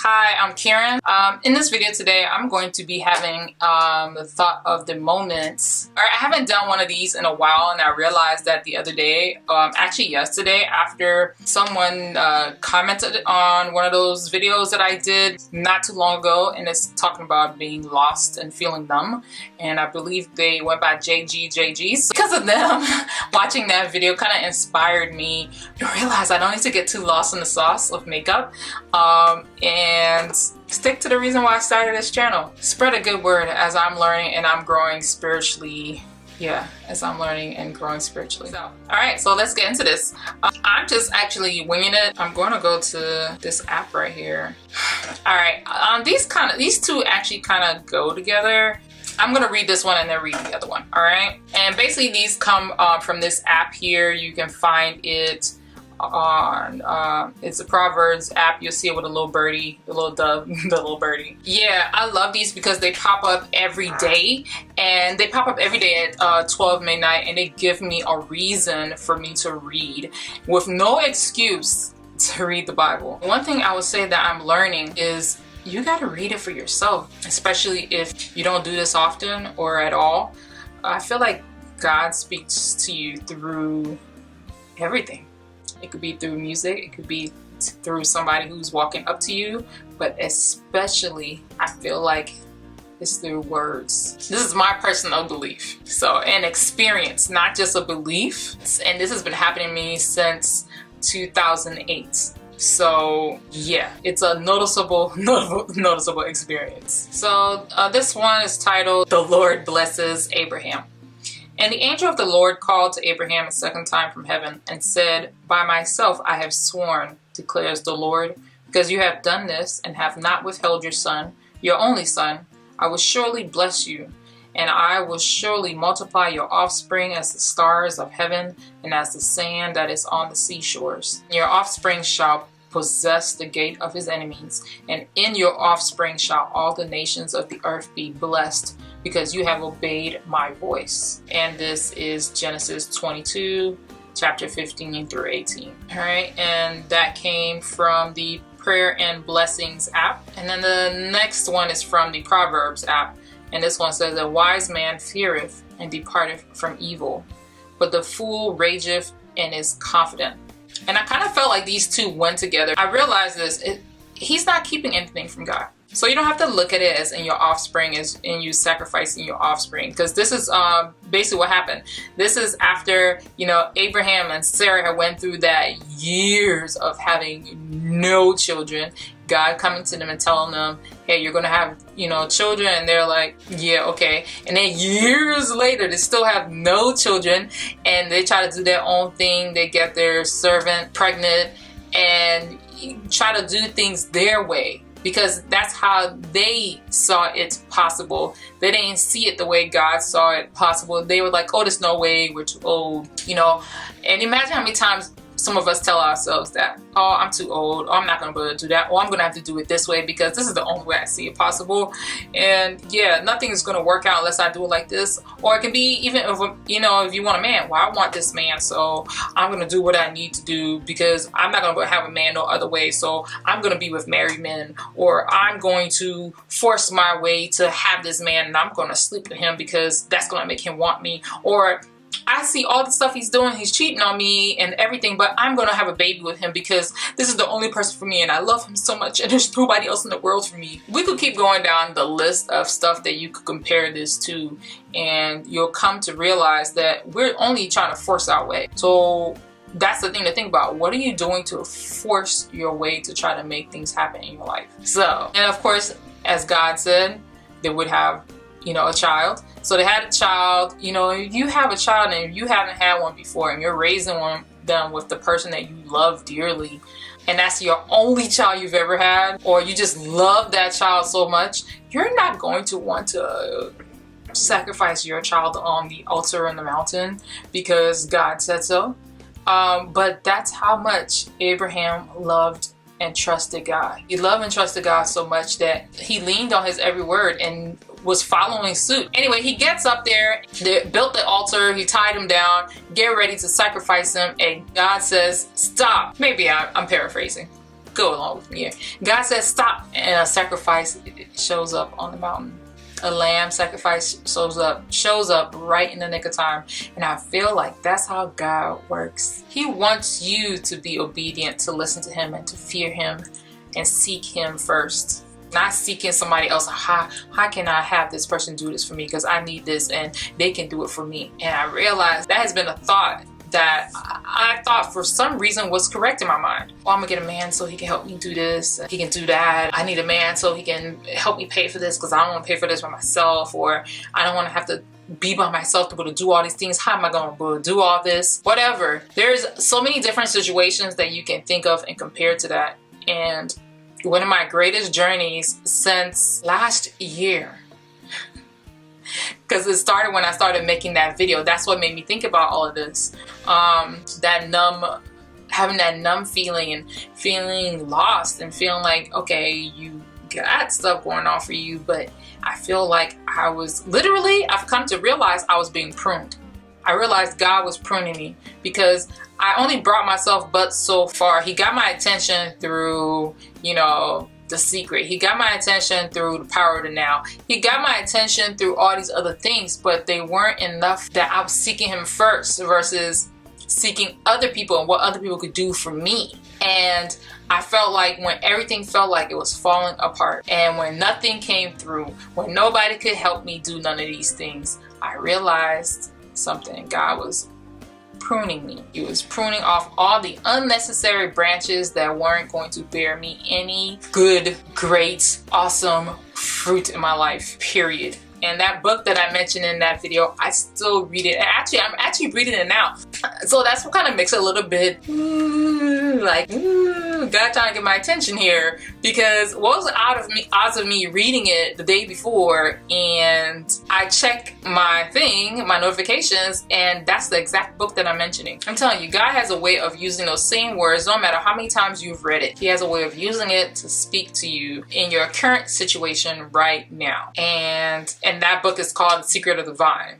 Hi, I'm Karen. In this video today, I'm going to be having the thought of the moments. I haven't done one of these in a while, and I realized that the other day, actually yesterday, after someone commented on one of those videos that I did not too long ago, and it's talking about being lost and feeling numb. And I believe they went by JGJGs. Because of them, watching that video kind of inspired me to realize I don't need to get too lost in the sauce of makeup. And stick to the reason why I started this channel. Spread a good word as I'm learning and I'm growing spiritually. Yeah, as I'm learning and growing spiritually. So, alright, so let's get into this. I'm just actually winging it. I'm going to go to this app right here. Alright, these two actually kind of go together. I'm going to read this one and then read the other one, alright? And basically these come from this app here. You can find it on it's a Proverbs app. You'll see it with a little birdie, the little dove, the little birdie. Yeah, I love these because they pop up every day, and they pop up every day at 12 midnight, and they give me a reason for me to read with no excuse to read the Bible. One thing I would say that I'm learning is you got to read it for yourself, especially if you don't do this often or at all. I feel like God speaks to you through everything. It could be through music, it could be through somebody who's walking up to you, but especially I feel like it's through words. This is my personal belief. So an experience, not just a belief. And this has been happening to me since 2008. So yeah, it's a noticeable experience. So this one is titled, "The Lord Blesses Abraham." And the angel of the Lord called to Abraham a second time from heaven and said, "By myself I have sworn, declares the Lord, because you have done this and have not withheld your son, your only son. I will surely bless you, and I will surely multiply your offspring as the stars of heaven and as the sand that is on the seashores. Your offspring shall possess the gate of his enemies, and in your offspring shall all the nations of the earth be blessed, because you have obeyed my voice." And this is Genesis 22, chapter 15 through 18. All right, and that came from the Prayer and Blessings app. And then the next one is from the Proverbs app. And this one says, "A wise man feareth and departeth from evil, but the fool rageth and is confident." And I kind of felt like these two went together. I realized this, he's not keeping anything from God. So you don't have to look at it as in your offspring, as in you sacrificing your offspring, because this is basically what happened. This is after, Abraham and Sarah had went through that years of having no children. God coming to them and telling them, "Hey, you're going to have, children." And they're like, "Yeah, okay." And then years later, they still have no children, and they try to do their own thing. They get their servant pregnant and try to do things their way, because that's how they saw it possible. They didn't see it the way God saw it possible. They were like, "Oh, there's no way, we're too old," And imagine how many times some of us tell ourselves that, "Oh, I'm too old. Oh, I'm not going to be able to do that. Or I'm going to have to do it this way because this is the only way I see it possible. And yeah, nothing is going to work out unless I do it like this." Or it can be even if, if you want a man, "Well, I want this man, so I'm going to do what I need to do because I'm not going to have a man no other way. So I'm going to be with married men, or I'm going to force my way to have this man and I'm going to sleep with him because that's going to make him want me. Or I see all the stuff he's doing, he's cheating on me and everything, but I'm going to have a baby with him because this is the only person for me and I love him so much and there's nobody else in the world for me." We could keep going down the list of stuff that you could compare this to, and you'll come to realize that we're only trying to force our way. So that's the thing to think about. What are you doing to force your way to try to make things happen in your life? So, and of course, as God said, they would have a child. So they had a child. If you have a child and if you haven't had one before and you're raising them with the person that you love dearly, and that's your only child you've ever had, or you just love that child so much, you're not going to want to sacrifice your child on the altar in the mountain because God said so. But that's how much Abraham loved and trusted God. He loved and trusted God so much that he leaned on his every word and was following suit. Anyway, he gets up there, they built the altar, he tied him down, get ready to sacrifice him, and God says, "Stop." Maybe I'm paraphrasing. go along with me here. God says stop, and a sacrifice shows up on the mountain. A lamb sacrifice shows up right in the nick of time. And I feel like that's how God works. He wants you to be obedient, to listen to him and to fear him and seek him first. Not seeking somebody else. How can I have this person do this for me because I need this and they can do it for me? And I realized that has been a thought that I thought for some reason was correct in my mind. Oh, I'm gonna get a man so he can help me do this. He can do that. I need a man so he can help me pay for this because I don't want to pay for this by myself, or I don't want to have to be by myself to be able to do all these things. How am I going to be able to do all this? Whatever. There's so many different situations that you can think of and compare to that. And one of my greatest journeys since last year, because it started when I started making that video. That's what made me think about all of this. Having that numb feeling and feeling lost and feeling like, okay, you got stuff going on for you, but I feel like I've come to realize I was being pruned. I realized God was pruning me because I only brought myself but so far. He got my attention through, The Secret. He got my attention through The Power of the Now. He got my attention through all these other things, but they weren't enough that I was seeking him first versus seeking other people and what other people could do for me. And I felt like when everything felt like it was falling apart and when nothing came through, when nobody could help me do none of these things, I realized something. God was pruning me. He was pruning off all the unnecessary branches that weren't going to bear me any good, great, awesome fruit in my life, period. And that book that I mentioned in that video, I still read it. And I'm actually reading it now. So that's what kind of makes it a little bit God trying to get my attention here. Because what was odds of me reading it the day before, and I check my notifications, and that's the exact book that I'm mentioning. I'm telling you, God has a way of using those same words, no matter how many times you've read it. He has a way of using it to speak to you in your current situation right now. And that book is called The Secret of the Vine.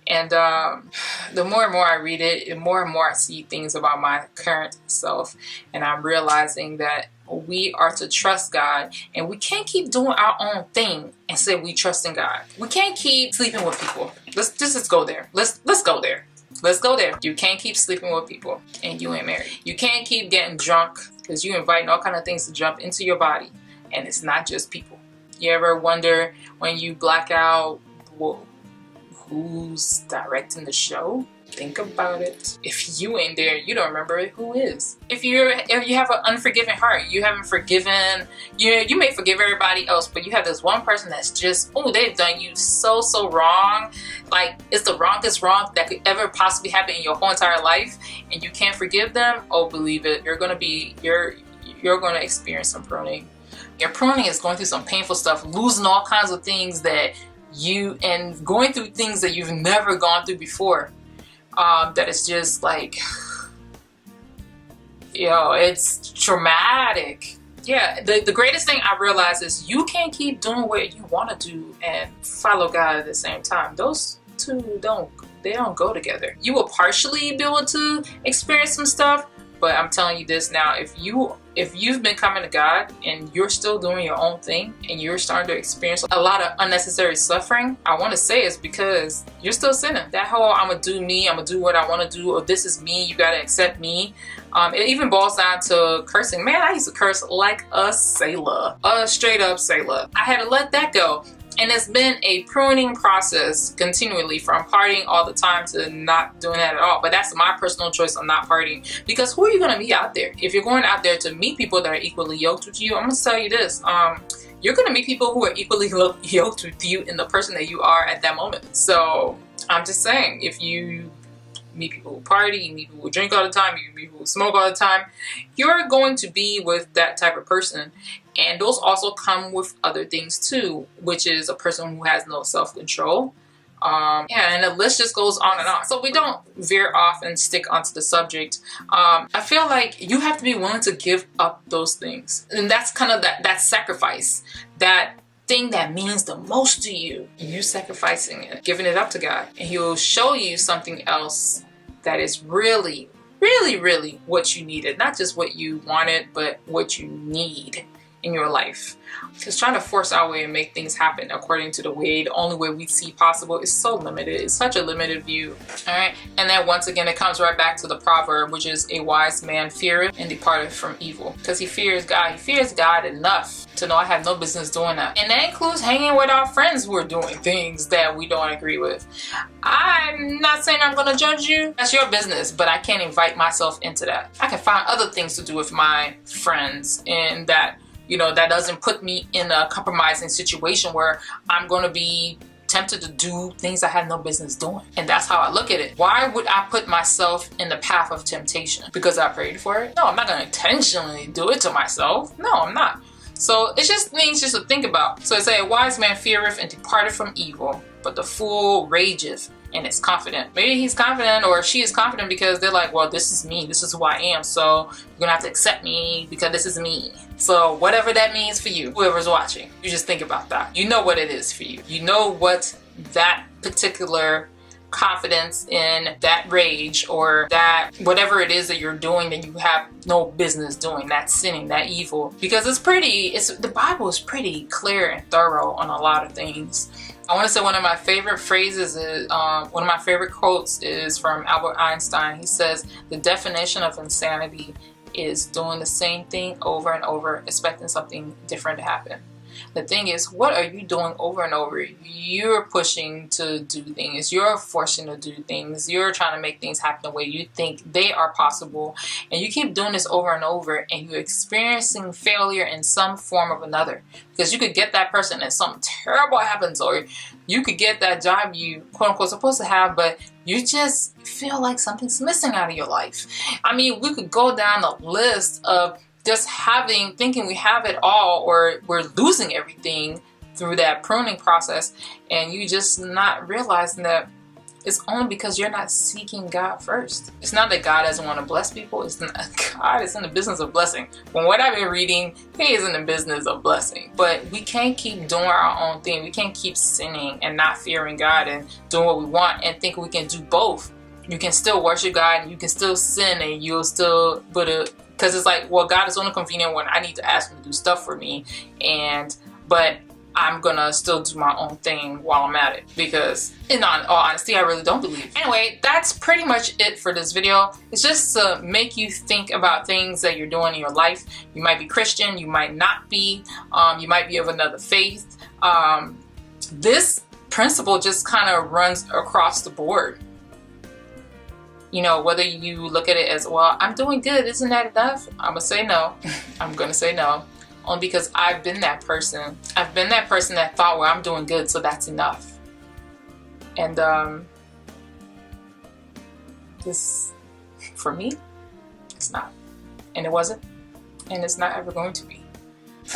And the more and more I read it, the more and more I see things about my current self. And I'm realizing that we are to trust God, and we can't keep doing our own thing and say we trust in God. We can't keep sleeping with people. Let's just go there. Let's go there. Let's go there. You can't keep sleeping with people and you ain't married. You can't keep getting drunk because you inviting all kind of things to jump into your body, and it's not just people. You ever wonder when you black out, who's directing the show? Think about it. If you ain't there, you don't remember it, who is? If you have an unforgiving heart, you haven't forgiven, you may forgive everybody else, but you have this one person that's just, they've done you so wrong. Like, it's the wrongest wrong that could ever possibly happen in your whole entire life, and you can't forgive them. Oh, believe it, you're gonna experience some pruning. Your pruning is going through some painful stuff, losing all kinds of things and going through things that you've never gone through before. That it's just like, it's traumatic. Yeah, the greatest thing I realized is you can't keep doing what you want to do and follow God at the same time. Those two don't go together. You will partially be able to experience some stuff, but I'm telling you this now, if you've been coming to God and you're still doing your own thing and you're starting to experience a lot of unnecessary suffering, I want to say it's because you're still sinning. That whole I'm going to do me, I'm going to do what I want to do, or this is me, you got to accept me. It even boils down to cursing. Man, I used to curse like a sailor, a straight up sailor. I had to let that go. And it's been a pruning process continually, from partying all the time to not doing that at all. But that's my personal choice on not partying. Because who are you going to meet out there? If you're going out there to meet people that are equally yoked with you, I'm going to tell you this. You're going to meet people who are equally yoked with you in the person that you are at that moment. So I'm just saying, if you meet people who party, you meet people who drink all the time, you meet people who smoke all the time, you're going to be with that type of person. And those also come with other things too, which is a person who has no self-control. And the list just goes on and on. So we don't veer off and stick onto the subject. I feel like you have to be willing to give up those things. And that's kind of that sacrifice, that thing that means the most to you. You sacrificing it, giving it up to God. And He will show you something else that is really, really, really what you needed. Not just what you wanted, but what you need in your life. Because trying to force our way and make things happen according to the only way we see possible is so limited. It's such a limited view. All right. And then once again, it comes right back to the proverb, which is a wise man feareth and departeth from evil. Because he fears God. He fears God enough to know I have no business doing that. And that includes hanging with our friends who are doing things that we don't agree with. I'm not saying I'm going to judge you. That's your business, but I can't invite myself into that. I can find other things to do with my friends, and that, you know, that doesn't put me in a compromising situation where I'm going to be tempted to do things I have no business doing. And that's how I look at it. Why would I put myself in the path of temptation? Because I prayed for it? No, I'm not going to intentionally do it to myself. No, I'm not. So it's just things just to think about. So it say, a wise man feareth and departeth from evil, but the fool rageth and is confident. Maybe he's confident or she is confident because they're like, well, this is me. This is who I am. So you're gonna have to accept me because this is me. So whatever that means for you, whoever's watching, you just think about that. You know what it is for you. You know what that particular confidence in, that rage, or that whatever it is that you're doing that you have no business doing, that sinning, that evil. Because the Bible is pretty clear and thorough on a lot of things. I want to say one of my favorite phrases is, one of my favorite quotes is from Albert Einstein. He says, the definition of insanity is doing the same thing over and over, expecting something different to happen. The thing is, what are you doing over and over? You're pushing to do things. You're forcing to do things. You're trying to make things happen the way you think they are possible. And you keep doing this over and over, and you're experiencing failure in some form or another. Because you could get that person and something terrible happens, or you could get that job you quote unquote supposed to have, but you just feel like something's missing out of your life. I mean, we could go down the list of just thinking we have it all, or we're losing everything through that pruning process, and you just not realizing that it's only because you're not seeking God first. It's not that God doesn't want to bless people. It's not, God is in the business of blessing. From what I've been reading, He is in the business of blessing. But we can't keep doing our own thing. We can't keep sinning and not fearing God and doing what we want and think we can do both. You can still worship God and you can still sin, and you'll still because it's like, well, God is only convenient when I need to ask Him to do stuff for me, but I'm gonna still do my own thing while I'm at it, because in all honesty, I really don't believe. Anyway, that's pretty much it for this video. It's just to make you think about things that you're doing in your life. You might be Christian, you might not be, you might be of another faith. This principle just kind of runs across the board. You know, whether you look at it as, well, I'm doing good, isn't that enough? I'm gonna say no. I'm gonna say no. Only because I've been that person. I've been that person that thought, well, I'm doing good, so that's enough. And this, for me, it's not. And it wasn't. And it's not ever going to be.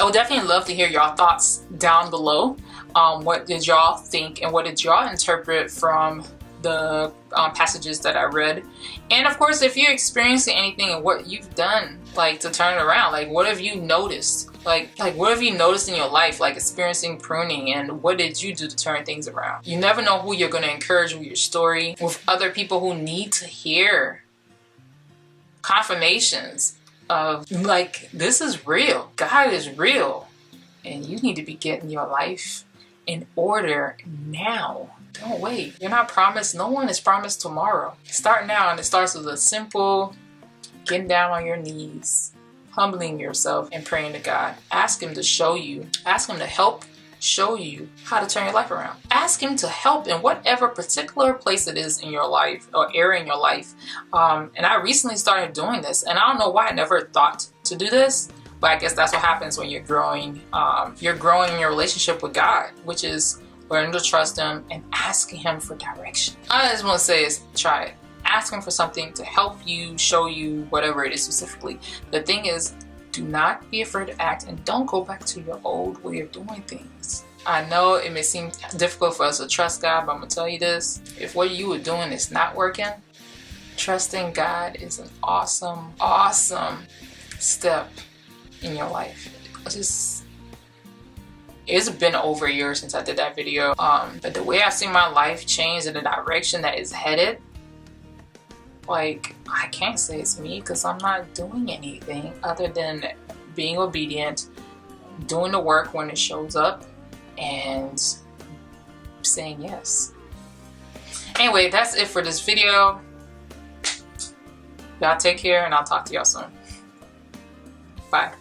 I would definitely love to hear y'all thoughts down below. What did y'all think, and what did y'all interpret from the passages that I read? And of course, if you're experiencing anything and what you've done, like, to turn it around, like, what have you noticed? Like what have you noticed in your life, like experiencing pruning, and what did you do to turn things around? You never know who you're going to encourage with your story, with other people who need to hear confirmations of, like, this is real. God is real. And you need to be getting your life in order now. Don't wait. You're not promised. No one is promised tomorrow. Start now, and it starts with a simple getting down on your knees, humbling yourself, and praying to God. Ask Him to show you. Ask Him to help show you how to turn your life around. Ask Him to help in whatever particular place it is in your life or area in your life. And I recently started doing this, and I don't know why I never thought to do this, but I guess that's what happens when you're growing. You're growing in your relationship with God, which is learning to trust Him and asking Him for direction. I just want to say is, try it. Ask Him for something to help you, show you, whatever it is specifically. The thing is, do not be afraid to act, and don't go back to your old way of doing things. I know it may seem difficult for us to trust God, but I'm going to tell you this. If what you were doing is not working, trusting God is an awesome, awesome step in your life. It's been over a year since I did that video, but the way I've seen my life change in the direction that it's headed, like, I can't say it's me because I'm not doing anything other than being obedient, doing the work when it shows up, and saying yes. Anyway, that's it for this video. Y'all take care, and I'll talk to y'all soon. Bye.